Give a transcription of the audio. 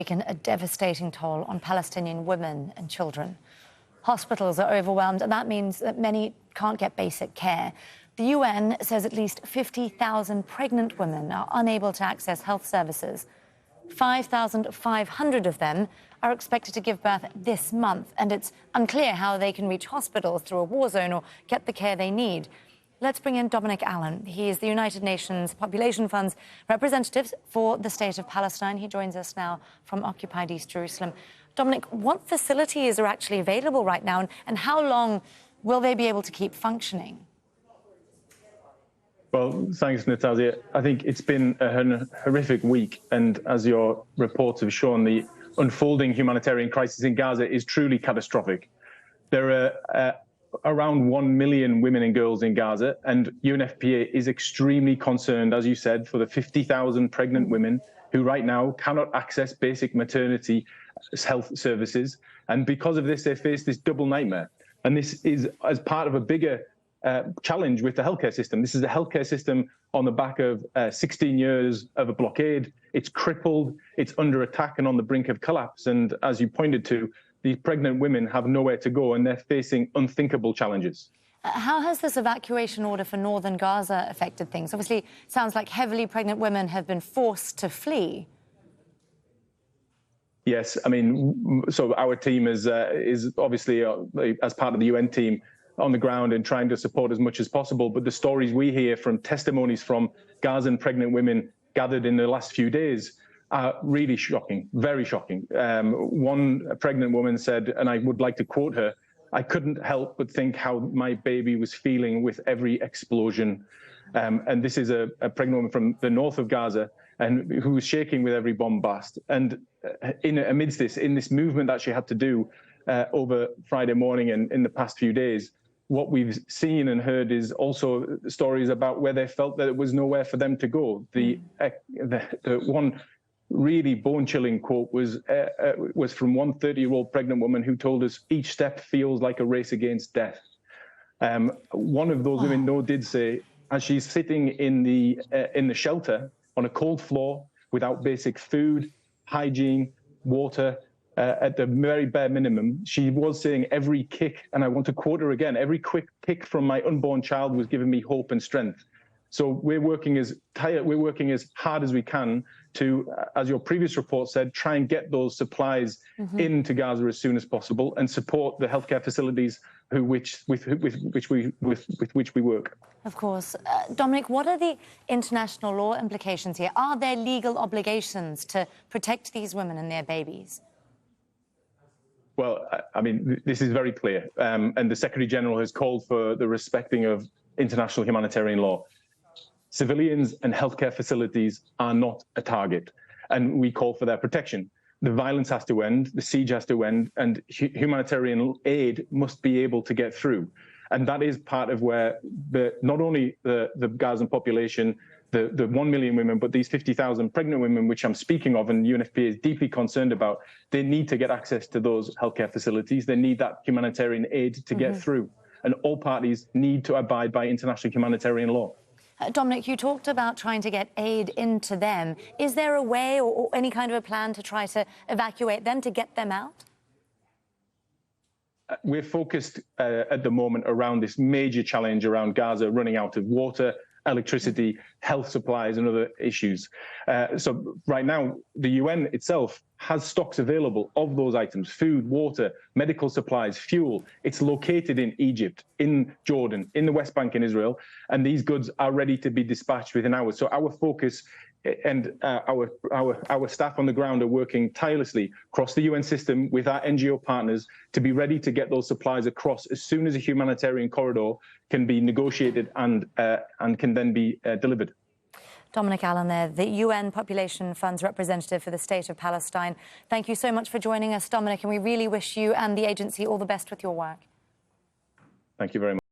taken a devastating toll on Palestinian women and children. Hospitals are overwhelmed, and that means that many can't get basic care. The UN says at least 50,000 pregnant women are unable to access health services. 5,500 of them are expected to give birth this month, and it's unclear how they can reach hospitals through a war zone or get the care they need. Let's bring in Dominic Allen. He is the United Nations Population Fund's representative for the State of Palestine. He joins us now from occupied East Jerusalem. Dominic, what facilities are actually available right now, and how long will they be able to keep functioning? Well, thanks, Natasha. I think it's been a horrific week, and as your reports have shown, the unfolding humanitarian crisis in Gaza is truly catastrophic. There are around 1 million women and girls in Gaza, and UNFPA is extremely concerned, as you said, for the 50,000 pregnant women who right now cannot access basic maternity health services. And because of this, they face this double nightmare. And this is as part of a bigger challenge with the healthcare system. This is a healthcare system on the back of 16 years of a blockade. It's crippled, it's under attack and on the brink of collapse. And as you pointed to, these pregnant women have nowhere to go, and they're facing unthinkable challenges. How has this evacuation order for northern Gaza affected things? Obviously, it sounds like heavily pregnant women have been forced to flee. Yes, I mean, so our team is obviously, as part of the UN team, on the ground and trying to support as much as possible. But the stories we hear from testimonies from Gazan pregnant women gathered in the last few days are really shocking, very shocking. One pregnant woman said, and I would like to quote her, "I couldn't help but think how my baby was feeling with every explosion." And this is a pregnant woman from the north of Gaza, and who was shaking with every bomb blast. And amidst this, in this movement that she had to do over Friday morning and in the past few days, what we've seen and heard is also stories about where they felt that it was nowhere for them to go. The one really bone-chilling quote was from one 30-year-old pregnant woman who told us, "Each step feels like a race against death." One of those women, though, did say, as she's sitting in the shelter on a cold floor without basic food, hygiene, water, at the very bare minimum, she was saying every kick, and I want to quote her again, "Every quick kick from my unborn child was giving me hope and strength." So we're working as hard as we can to, as your previous report said, try and get those supplies into Gaza as soon as possible and support the healthcare facilities with which we work. Of course. Dominic, what are the international law implications here? Are there legal obligations to protect these women and their babies? Well, I mean, this is very clear, and the Secretary General has called for the respecting of international humanitarian law. Civilians and healthcare facilities are not a target, and we call for their protection. The violence has to end, the siege has to end, and humanitarian aid must be able to get through. And that is part of where not only the Gazan population, the 1 million women, but these 50,000 pregnant women, which I'm speaking of, and UNFPA is deeply concerned about, they need to get access to those healthcare facilities. They need that humanitarian aid to get through. And all parties need to abide by international humanitarian law. Dominic, you talked about trying to get aid into them. Is there a way or any kind of a plan to try to evacuate them, to get them out? We're focused at the moment around this major challenge around Gaza running out of water, electricity, health supplies and other issues. So right now, the UN itself has stocks available of those items: food, water, medical supplies, fuel. It's located in Egypt, in Jordan, in the West Bank in Israel, and these goods are ready to be dispatched within hours. So our focus and our staff on the ground are working tirelessly across the UN system with our NGO partners to be ready to get those supplies across as soon as a humanitarian corridor can be negotiated and can then be delivered. Dominic Allen there, the UN Population Fund's representative for the State of Palestine. Thank you so much for joining us, Dominic, and we really wish you and the agency all the best with your work. Thank you very much.